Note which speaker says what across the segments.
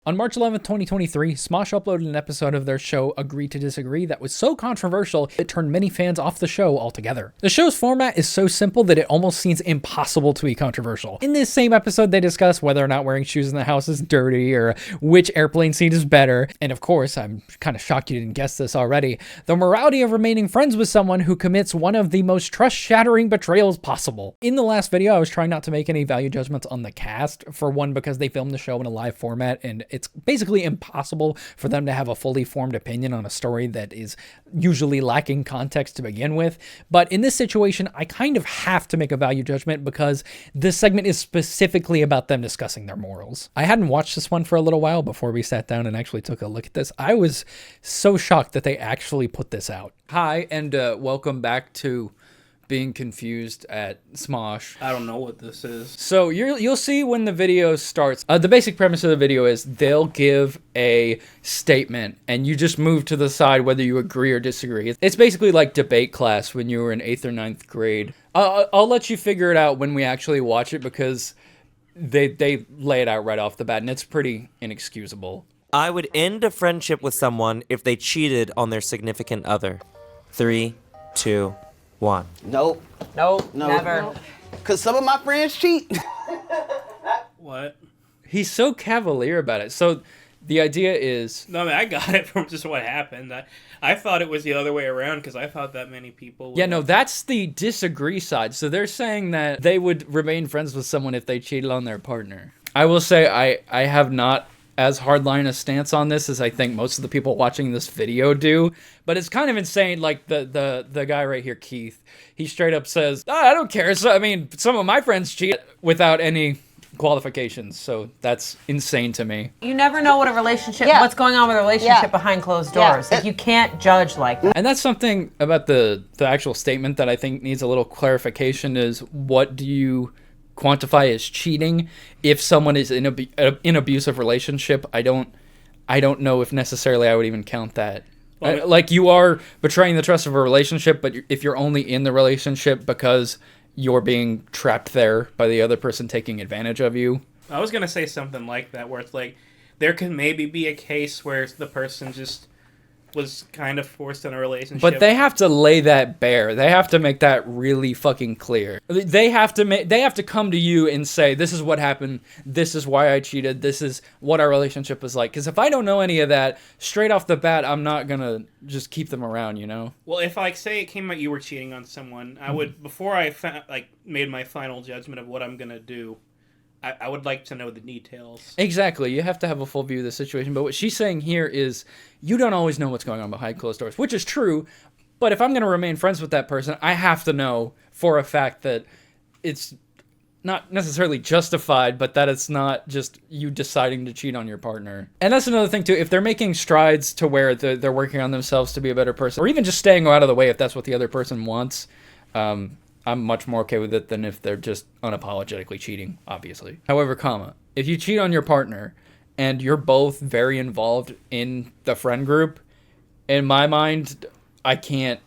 Speaker 1: On March 11th, 2023, Smosh uploaded an episode of their show Agree to Disagree that was so controversial it turned many fans off the show altogether. The show's format is so simple that it almost seems impossible to be controversial. In this same episode, they discuss whether or not wearing shoes in the house is dirty or which airplane seat is better. And of course, I'm kind of shocked you didn't guess this already, the morality of remaining friends with someone who commits one of the most trust-shattering betrayals possible. In the last video, I was trying not to make any value judgments on the cast, for one, because they filmed the show in a live format and it's basically impossible for them to have a fully formed opinion on a story that is usually lacking context to begin with. But in this situation, I kind of have to make a value judgment because this segment is specifically about them discussing their morals. I hadn't watched this one for a little while before we sat down and actually took a look at this. I was so shocked that they actually put this out. Hi, and welcome back to Being Confused at Smosh.
Speaker 2: I don't know what this is.
Speaker 1: So you'll see when the video starts. The basic premise of the video is they'll give a statement and you just move to the side whether you agree or disagree. It's basically like debate class when you were in 8th or 9th grade. I'll let you figure it out when we actually watch it because they lay it out right off the bat and it's pretty inexcusable.
Speaker 3: I would end a friendship with someone if they cheated on their significant other. 3, 2, 1.
Speaker 4: Nope.
Speaker 5: Nope,
Speaker 4: No.
Speaker 5: never.
Speaker 4: Because some of my friends cheat.
Speaker 2: What?
Speaker 1: He's so cavalier about it. So the idea is...
Speaker 2: No, I mean, I got it from just what happened. I thought it was the other way around because I thought that many people would.
Speaker 1: Yeah, no, that's the disagree side. So they're saying that they would remain friends with someone if they cheated on their partner. I will say I have not as hardline a stance on this as I think most of the people watching this video do, but it's kind of insane. Like the guy right here, Keith, he straight up says, I don't care. So, I mean, some of my friends cheat without any qualifications, so that's insane to me.
Speaker 5: You never know what a relationship,
Speaker 6: Yeah.
Speaker 5: what's going on with a relationship
Speaker 6: Yeah.
Speaker 5: behind closed
Speaker 6: Yeah.
Speaker 5: doors. Like, you can't judge like that.
Speaker 1: And that's something about the actual statement that I think needs a little clarification is what do you quantify as cheating? If someone is in an abusive relationship, I don't know if necessarily I would even count that.
Speaker 2: Well,
Speaker 1: Like, you are betraying the trust of a relationship, but if you're only in the relationship because you're being trapped there by the other person taking advantage of you.
Speaker 2: I was going to say something like that where it's like there could maybe be a case where the person just was kind of forced in a relationship.
Speaker 1: But they have to lay that bare. They have to make that really fucking clear. They have to come to you and say, this is what happened. This is why I cheated. This is what our relationship was like. Because if I don't know any of that, straight off the bat, I'm not going to just keep them around, you know?
Speaker 2: Well, if like say it came out you were cheating on someone, I would before I made my final judgment of what I'm going to do, I would like to know the details.
Speaker 1: Exactly. You have to have a full view of the situation. But what she's saying here is you don't always know what's going on behind closed doors, which is true. But if I'm going to remain friends with that person, I have to know for a fact that it's not necessarily justified, but that it's not just you deciding to cheat on your partner. And that's another thing, too. If they're making strides to where they're working on themselves to be a better person, or even just staying out of the way if that's what the other person wants, I'm much more okay with it than if they're just unapologetically cheating, obviously. However, if you cheat on your partner and you're both very involved in the friend group, in my mind, I can't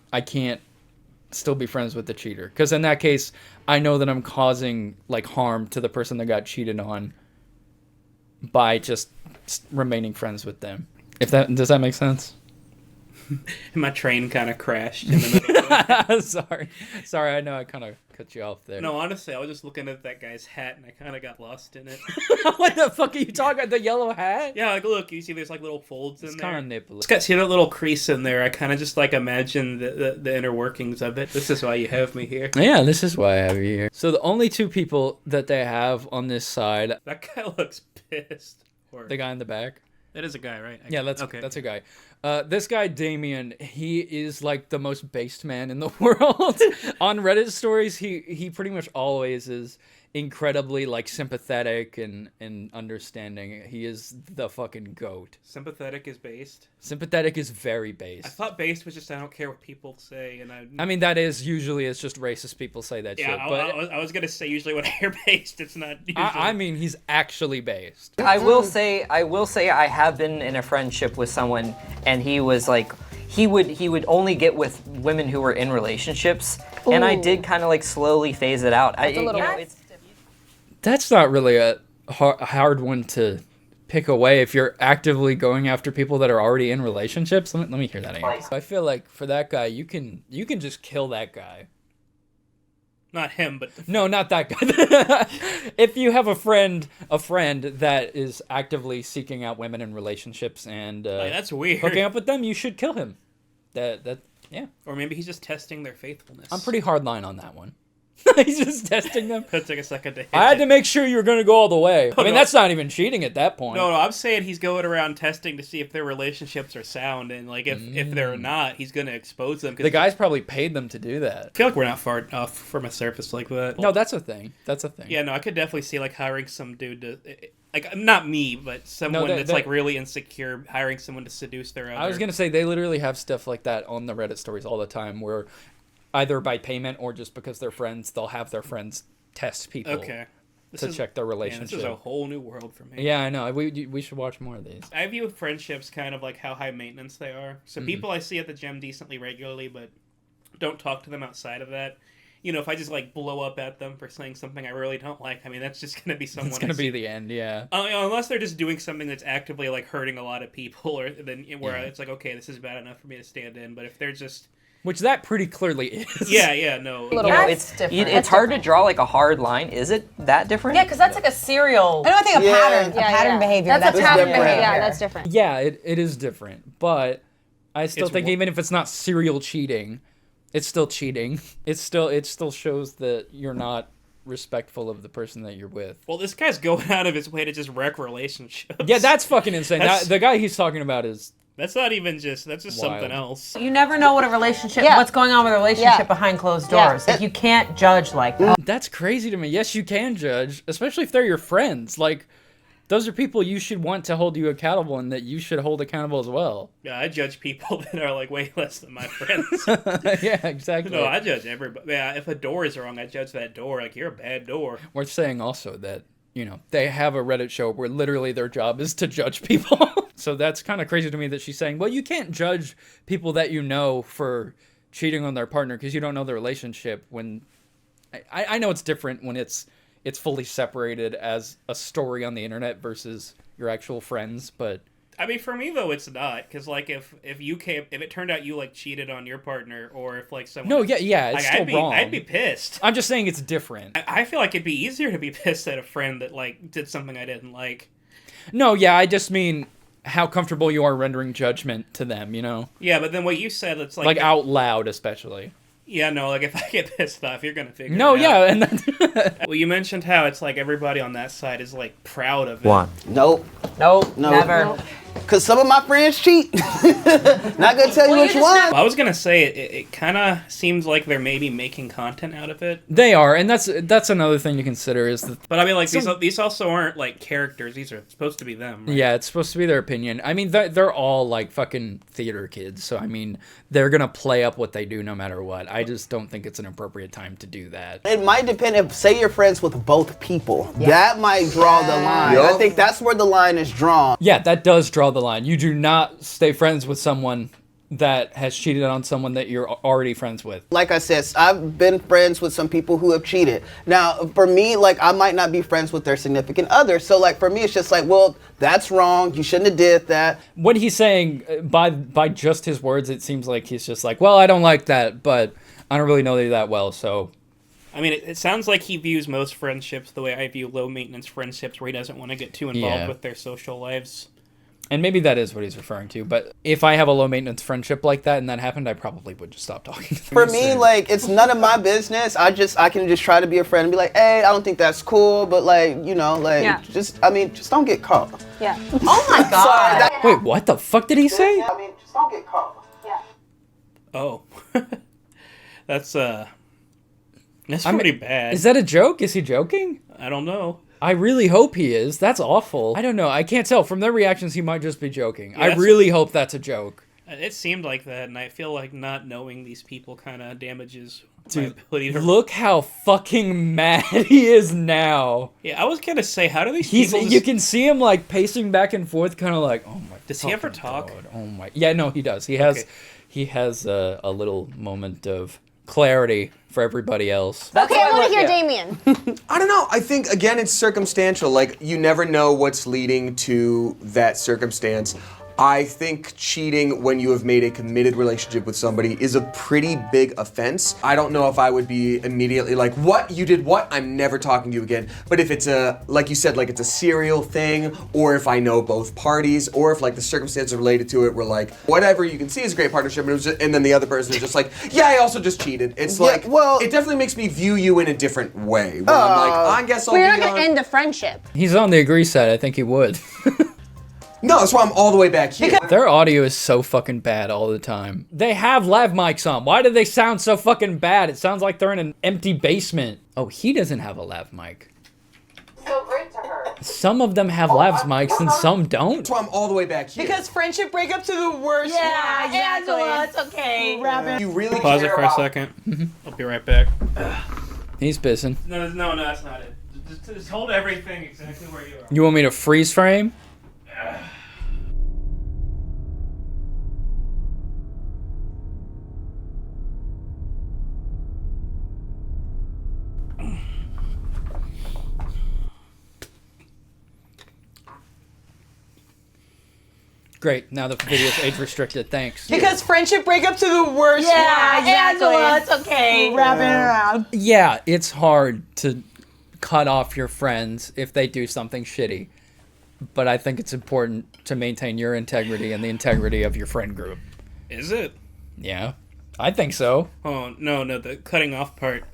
Speaker 1: still be friends with the cheater. Because in that case, I know that I'm causing like harm to the person that got cheated on by just remaining friends with them. Does that make sense?
Speaker 2: My train kind of crashed in the middle of it.
Speaker 1: Sorry, I know I kind of cut you off there.
Speaker 2: No, honestly, I was just looking at that guy's hat and I kind of got lost in it.
Speaker 1: What the fuck are you talking about? The yellow hat?
Speaker 2: Yeah, like look, you see there's like little folds in
Speaker 1: It's
Speaker 2: there.
Speaker 1: kind of nipple.
Speaker 2: See that little crease in there? I kind of just like imagine the inner workings of it. This is why you have me here.
Speaker 1: Yeah, this is why I have you here. So the only two people that they have on this side,
Speaker 2: That guy looks pissed.
Speaker 1: the guy in the back.
Speaker 2: That is a guy, right?
Speaker 1: Yeah, that's
Speaker 2: okay.
Speaker 1: a guy. This guy, Damien, he is like the most based man in the world. On Reddit stories, he pretty much always is incredibly like sympathetic and understanding. He is the fucking goat.
Speaker 2: Sympathetic is based.
Speaker 1: Sympathetic is very based.
Speaker 2: I thought based was just I don't care what people say, and
Speaker 1: I mean, that is usually it's just racist people say that shit. But
Speaker 2: I was gonna say usually when I hear based, it's not. Usually.
Speaker 1: I mean, he's actually based.
Speaker 6: I will say I have been in a friendship with someone, and he was like, he would only get with women who were in relationships, and I did kind of like slowly phase it out.
Speaker 1: That's not really a hard one to pick away if you're actively going after people that are already in relationships. Let me hear that again. I feel like for that guy, you can just kill that guy.
Speaker 2: Not him, but
Speaker 1: No, not that guy. If you have a friend that is actively seeking out women in relationships and
Speaker 2: that's weird.
Speaker 1: hooking up with them, you should kill him. Yeah.
Speaker 2: Or maybe he's just testing their faithfulness.
Speaker 1: I'm pretty hard line on that one. He's just testing them.
Speaker 2: It took a second to hit
Speaker 1: I had
Speaker 2: it.
Speaker 1: to make sure you were going to go all the way. I mean,
Speaker 2: no.
Speaker 1: that's not even cheating at that point.
Speaker 2: No, I'm saying he's going around testing to see if their relationships are sound, and like if they're not, he's going to expose them.
Speaker 1: The guy's probably paid them to do that.
Speaker 2: I feel like we're not far off from a surface like that.
Speaker 1: No, that's a thing.
Speaker 2: Yeah, no, I could definitely see like hiring some dude to, like, not me, but someone that's like really insecure, hiring someone to seduce their other.
Speaker 1: I was going to say they literally have stuff like that on the Reddit stories all the time where either by payment or just because they're friends, they'll have their friends test people to check their relationship.
Speaker 2: This is a whole new world for me.
Speaker 1: Yeah, I know. We should watch more of these.
Speaker 2: I view friendships kind of like how high maintenance they are. So people I see at the gym decently regularly, but don't talk to them outside of that. You know, if I just like blow up at them for saying something I really don't like, I mean, that's just going to be someone. It's
Speaker 1: going to be the end, yeah.
Speaker 2: Unless they're just doing something that's actively like hurting a lot of people, or then where it's like, okay, this is bad enough for me to stand in. But if they're just
Speaker 1: which that pretty clearly is.
Speaker 2: Yeah, no.
Speaker 6: You know, it's hard to draw like a hard line. Is it that different?
Speaker 5: Yeah, because that's like a serial.
Speaker 7: I don't think a pattern behavior.
Speaker 5: That's a pattern
Speaker 7: different.
Speaker 5: behavior.
Speaker 7: Yeah, that's different.
Speaker 1: Yeah, it is different, but I still think even if it's not serial cheating, it's still cheating. It still shows that you're not respectful of the person that you're with.
Speaker 2: Well, this guy's going out of his way to just wreck relationships.
Speaker 1: Yeah, that's fucking insane. The guy he's talking about is.
Speaker 2: That's not even just. That's just
Speaker 1: wild.
Speaker 2: Something else.
Speaker 5: You never know what a relationship, what's going on with a relationship behind closed doors. Like, you can't judge like that.
Speaker 1: That's crazy to me. Yes, you can judge, especially if they're your friends. Like, those are people you should want to hold you accountable and that you should hold accountable as well.
Speaker 2: Yeah, I judge people that are like way less than my friends.
Speaker 1: Yeah, exactly.
Speaker 2: No, I judge everybody. Yeah, if a door is wrong, I judge that door. Like, you're a bad door.
Speaker 1: Worth saying also that, you know, they have a Reddit show where literally their job is to judge people. So that's kind of crazy to me that she's saying, well, you can't judge people that you know for cheating on their partner because you don't know the relationship. When I know it's different when it's fully separated as a story on the internet versus your actual friends, but
Speaker 2: I mean, for me though, it's not, because like if it turned out you like cheated on your partner, or if like someone
Speaker 1: it's still wrong.
Speaker 2: I'd be pissed.
Speaker 1: I'm just saying it's different.
Speaker 2: I feel like it'd be easier to be pissed at a friend that like did something I didn't like.
Speaker 1: No, yeah, I just mean how comfortable you are rendering judgment to them, you know?
Speaker 2: Yeah, but then what you said, it's like
Speaker 1: out loud, especially.
Speaker 2: Yeah, no, like if I get pissed off, you're gonna figure
Speaker 1: No,
Speaker 2: it
Speaker 1: yeah,
Speaker 2: out.
Speaker 1: and then
Speaker 2: Well, you mentioned how it's like everybody on that side is like proud of it.
Speaker 3: One.
Speaker 4: Nope.
Speaker 5: Nope,
Speaker 4: No.
Speaker 5: never.
Speaker 4: Because some of my friends cheat. Not going to tell you which one.
Speaker 2: I was gonna say it kind of seems like they're maybe making content out of it.
Speaker 1: they are, and that's another thing to consider is that.
Speaker 2: But I mean, like these also aren't like characters. These are supposed to be them. Right?
Speaker 1: Yeah, it's supposed to be their opinion. I mean, they're all like fucking theater kids, so I mean, they're gonna play up what they do no matter what. I just don't think it's an appropriate time to do that.
Speaker 4: It might depend if, say, you're friends with both people. That might draw the line. I think that's where the line is drawn.
Speaker 1: Yeah, that does draw the line. You do not stay friends with someone that has cheated on someone that you're already friends with.
Speaker 4: Like I said, I've been friends with some people who have cheated. Now, for me, like, I might not be friends with their significant other. So, like, for me, it's just like, well, that's wrong. You shouldn't have did that.
Speaker 1: What he's saying, by just his words, it seems like he's just like, well, I don't like that, but I don't really know you that well, so...
Speaker 2: I mean, it sounds like he views most friendships the way I view low-maintenance friendships, where he doesn't want to get too involved with their social lives.
Speaker 1: And maybe that is what he's referring to, but if I have a low-maintenance friendship like that and that happened, I probably would just stop talking to them.
Speaker 4: For me, like, it's none of my business. I can just try to be a friend and be like, hey, I don't think that's cool, but, like, you know, like, just don't get caught.
Speaker 7: Yeah.
Speaker 5: Oh my god.
Speaker 1: Wait, what the fuck did he say?
Speaker 4: I mean, just don't get caught.
Speaker 7: Yeah.
Speaker 2: Oh. That's pretty bad.
Speaker 1: Is that a joke? Is he joking?
Speaker 2: I don't know.
Speaker 1: I really hope he is. That's awful. I don't know. I can't tell. From their reactions, he might just be joking.
Speaker 2: Yeah,
Speaker 1: I really hope that's a joke.
Speaker 2: It seemed like that, and I feel like not knowing these people kind of damages my ability to...
Speaker 1: Look how fucking mad he is now.
Speaker 2: Yeah, I was gonna say, how do these people
Speaker 1: You can see him, like, pacing back and forth, kind of like, oh my
Speaker 2: Does he ever
Speaker 1: fucking
Speaker 2: talk?
Speaker 1: God. Oh my... Yeah, no, he does. He has a little moment of clarity for everybody else.
Speaker 8: Okay, I want to hear Damien.
Speaker 9: I don't know. I think, again, it's circumstantial. Like, you never know what's leading to that circumstance. I think cheating when you have made a committed relationship with somebody is a pretty big offense. I don't know if I would be immediately like, what? You did what? I'm never talking to you again. But if it's like you said, like it's a serial thing, or if I know both parties, or if like the circumstances related to it were like, whatever you can see is a great partnership, and, and then the other person is just like, yeah, I also just cheated. It's like, well, it definitely makes me view you in a different way. Where I'm like, I guess I'll
Speaker 8: We're not going to end the friendship.
Speaker 1: He's on the agree side. I think he would.
Speaker 9: No, that's why I'm all the way back here.
Speaker 1: Their audio is so fucking bad all the time. They have lav mics on. Why do they sound so fucking bad? It sounds like they're in an empty basement. Oh, he doesn't have a lav mic.
Speaker 5: So great to her.
Speaker 1: Some of them have lav mics and some don't.
Speaker 9: That's why I'm all the way back here.
Speaker 5: Because friendship breakups are the worst.
Speaker 7: Yeah, exactly.
Speaker 5: Angela, it's okay.
Speaker 9: You really
Speaker 2: Pause it
Speaker 9: care
Speaker 2: for a
Speaker 9: about-
Speaker 2: second. I'll be right back.
Speaker 1: He's pissing.
Speaker 2: No, that's not it. Just hold everything exactly where you are.
Speaker 1: You want me to freeze frame? Great. Now the video's age restricted. Thanks.
Speaker 5: Because friendship breakups are the worst.
Speaker 7: Yeah, exactly.
Speaker 5: Angela, it's okay. Wrapping it around.
Speaker 1: Yeah, it's hard to cut off your friends if they do something shitty. But I think it's important to maintain your integrity and the integrity of your friend group.
Speaker 2: Is it?
Speaker 1: Yeah, I think so.
Speaker 2: Oh, no, the cutting off part.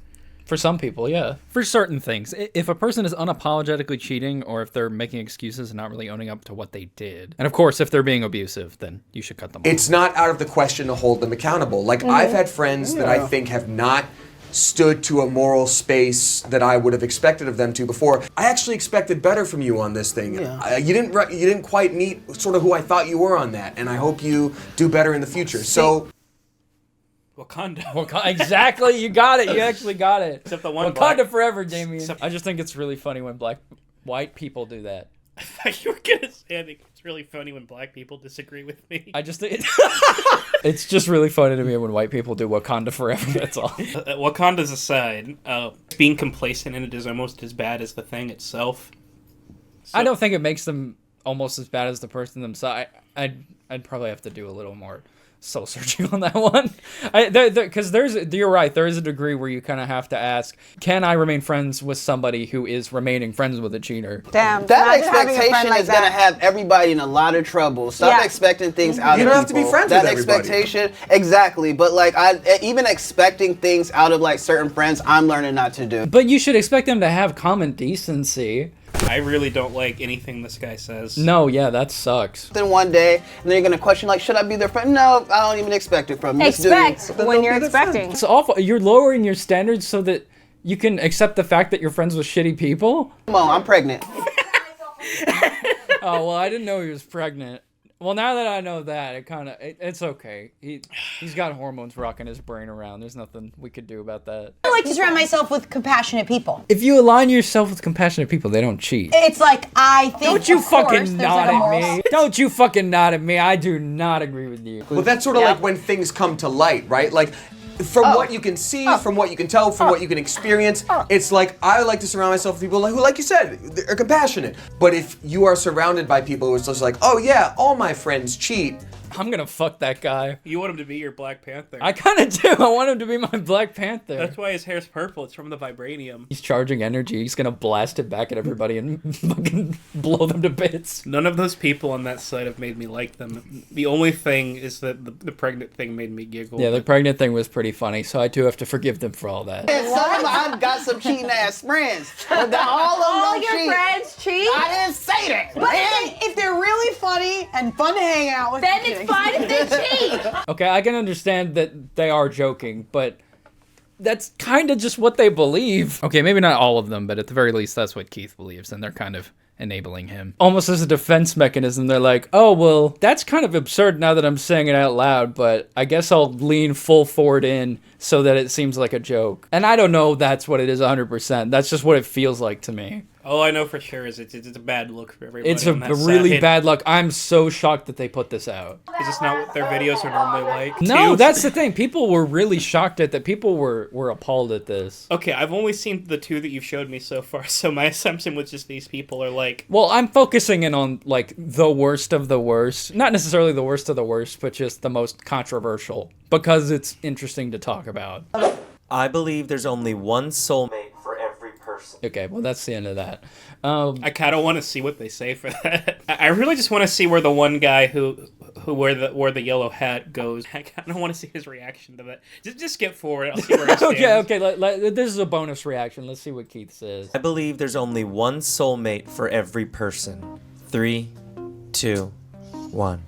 Speaker 1: For some people, yeah. For certain things. If a person is unapologetically cheating or if they're making excuses and not really owning up to what they did. And of course, if they're being abusive, then you should cut them off.
Speaker 9: It's not out of the question to hold them accountable. Like, I've had friends that I think have not stood to a moral space that I would have expected of them to before. I actually expected better from you on this thing. You didn't quite meet sort of who I thought you were on that, and I hope you do better in the future. So...
Speaker 2: Wakanda.
Speaker 1: Exactly, you got it. You actually got it.
Speaker 2: Except the one
Speaker 1: Wakanda
Speaker 2: black...
Speaker 1: forever, Damien. I just think it's really funny when white people do that.
Speaker 2: I thought you were gonna say I think it's really funny when black people disagree with me.
Speaker 1: I just think it's just really funny to me when white people do Wakanda forever. That's all.
Speaker 2: Wakanda's aside, being complacent in it is almost as bad as the thing itself. So...
Speaker 1: I don't think it makes them almost as bad as the person themselves. I'd probably have to do a little more soul searching on that one, because you're right, there is a degree where you kind of have to ask, can I remain friends with somebody who is remaining friends with a cheater?
Speaker 7: Damn.
Speaker 4: That expectation is going to have everybody in a lot of trouble. Stop expecting things out of people.
Speaker 9: You don't have to be friends with everybody.
Speaker 4: That expectation, exactly. But like, even expecting things out of like certain friends, I'm learning not to do.
Speaker 1: But you should expect them to have common decency.
Speaker 2: I really don't like anything this guy says.
Speaker 1: No, yeah, that sucks.
Speaker 4: Then one day, and then you're going to question, like, should I be their friend? No, I don't even expect it from you.
Speaker 8: Expect when you're expecting.
Speaker 1: It's awful. You're lowering your standards so that you can accept the fact that you're friends with shitty people?
Speaker 4: Come on, I'm pregnant.
Speaker 1: Oh, well, I didn't know he was pregnant. Well, now that I know that, it's okay. He's got hormones rocking his brain around. There's nothing we could do about that.
Speaker 7: I like to surround myself with compassionate people.
Speaker 1: If you align yourself with compassionate people, they don't cheat.
Speaker 7: It's like, I think,
Speaker 1: Don't you
Speaker 7: of course,
Speaker 1: fucking
Speaker 7: there's
Speaker 1: nod
Speaker 7: like a
Speaker 1: at
Speaker 7: moral
Speaker 1: me. Don't you fucking nod at me. I do not agree with you.
Speaker 9: Well, that's sort of like when things come to light, right? Like, from what you can see, from what you can tell, from what you can experience, it's like, I like to surround myself with people who, like you said, are compassionate. But if you are surrounded by people who are just like, oh yeah, all my friends cheat,
Speaker 1: I'm gonna fuck that guy.
Speaker 2: You want him to be your Black Panther.
Speaker 1: I kind of do. I want him to be my Black Panther.
Speaker 2: That's why his hair's purple. It's from the vibranium.
Speaker 1: He's charging energy. He's gonna blast it back at everybody and fucking blow them to bits.
Speaker 2: None of those people on that side have made me like them. The only thing is that the pregnant thing made me giggle.
Speaker 1: Yeah, the pregnant thing was pretty funny, so I do have to forgive them for all that.
Speaker 4: I got some cheating ass friends. But all of them
Speaker 8: your
Speaker 4: cheat.
Speaker 8: friends cheat?
Speaker 4: I didn't say that.
Speaker 7: But if they're really funny and fun to hang out with,
Speaker 8: Then it's fine if they cheat.
Speaker 1: Okay, I can understand that they are joking, but that's kind of just what they believe. Okay, maybe not all of them, but at the very least, that's what Keith believes, and they're kind of enabling him. Almost as a defense mechanism, they're like, oh, well, that's kind of absurd now that I'm saying it out loud, but I guess I'll lean full forward in so that it seems like a joke. And I don't know that's what it is 100%. That's just what it feels like to me.
Speaker 2: All I know for sure is it's a bad look for everybody.
Speaker 1: It's a
Speaker 2: on that
Speaker 1: really
Speaker 2: side.
Speaker 1: bad look. I'm so shocked that they put this out.
Speaker 2: Is this not what their videos are normally like?
Speaker 1: No,
Speaker 2: too?
Speaker 1: that's the thing. People were really shocked at that. People were appalled at this.
Speaker 2: Okay, I've only seen the 2 that you've showed me so far, so my assumption was just these people are like...
Speaker 1: Well, I'm focusing in on, like, the worst of the worst. Not necessarily the worst of the worst, but just the most controversial. Because it's interesting to talk about.
Speaker 3: I believe there's only one soulmate for every person.
Speaker 1: Okay, well, that's the end of that.
Speaker 2: I kind of want to see what they say for that. I really just want to see where the one guy who wore the yellow hat goes. I kind of want to see his reaction to that. Just get forward. I'll see where he stands.
Speaker 1: okay. This is a bonus reaction. Let's see what Keith says.
Speaker 3: I believe there's only one soulmate for every person. 3, 2, 1.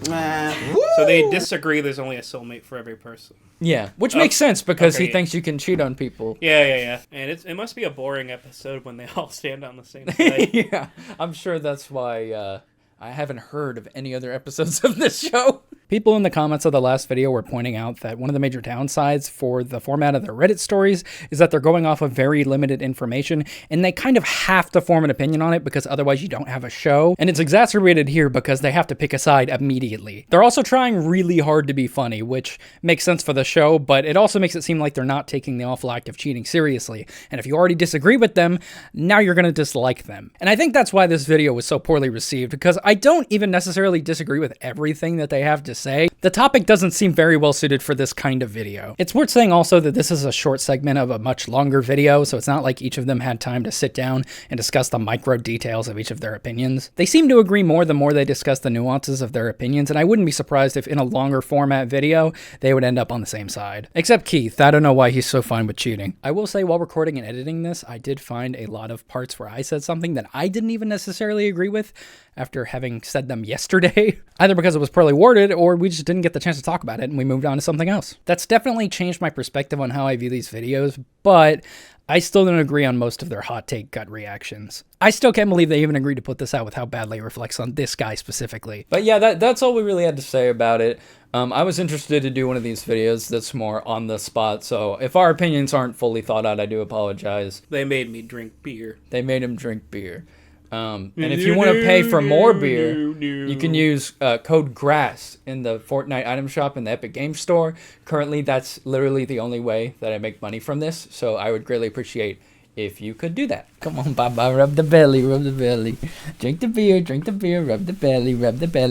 Speaker 2: So they disagree. There's only a soulmate for every person.
Speaker 1: Yeah, which makes sense because
Speaker 2: okay,
Speaker 1: he thinks you can cheat on people.
Speaker 2: Yeah. And it must be a boring episode when they all stand on the same side.
Speaker 1: Yeah, I'm sure that's why I haven't heard of any other episodes of this show. People in the comments of the last video were pointing out that one of the major downsides for the format of their Reddit stories is that they're going off of very limited information, and they kind of have to form an opinion on it because otherwise you don't have a show. And it's exacerbated here because they have to pick a side immediately. They're also trying really hard to be funny, which makes sense for the show, but it also makes it seem like they're not taking the awful act of cheating seriously. And if you already disagree with them, now you're going to dislike them. And I think that's why this video was so poorly received, because I don't even necessarily disagree with everything that they have to say. The topic doesn't seem very well suited for this kind of video. It's worth saying also that this is a short segment of a much longer video, so it's not like each of them had time to sit down and discuss the micro details of each of their opinions. They seem to agree more the more they discuss the nuances of their opinions, and I wouldn't be surprised if in a longer format video, they would end up on the same side. Except Keith, I don't know why he's so fine with cheating. I will say while recording and editing this, I did find a lot of parts where I said something that I didn't even necessarily agree with after having said them yesterday, either because it was poorly worded or we just didn't get the chance to talk about it and we moved on to something else. That's definitely changed my perspective on how I view these videos, but I still don't agree on most of their hot take gut reactions. I still can't believe they even agreed to put this out with how badly it reflects on this guy specifically. But yeah, that's all we really had to say about it. I was interested to do one of these videos that's more on the spot, so if our opinions aren't fully thought out, I do apologize.
Speaker 2: They made me drink beer.
Speaker 1: They made him drink beer. And if you want to pay for more beer, you can use code GRASS in the Fortnite item shop in the Epic Games Store. Currently, that's literally the only way that I make money from this, so I would greatly appreciate if you could do that. Come on, Baba, rub the belly, rub the belly. Drink the beer, rub the belly, rub the belly.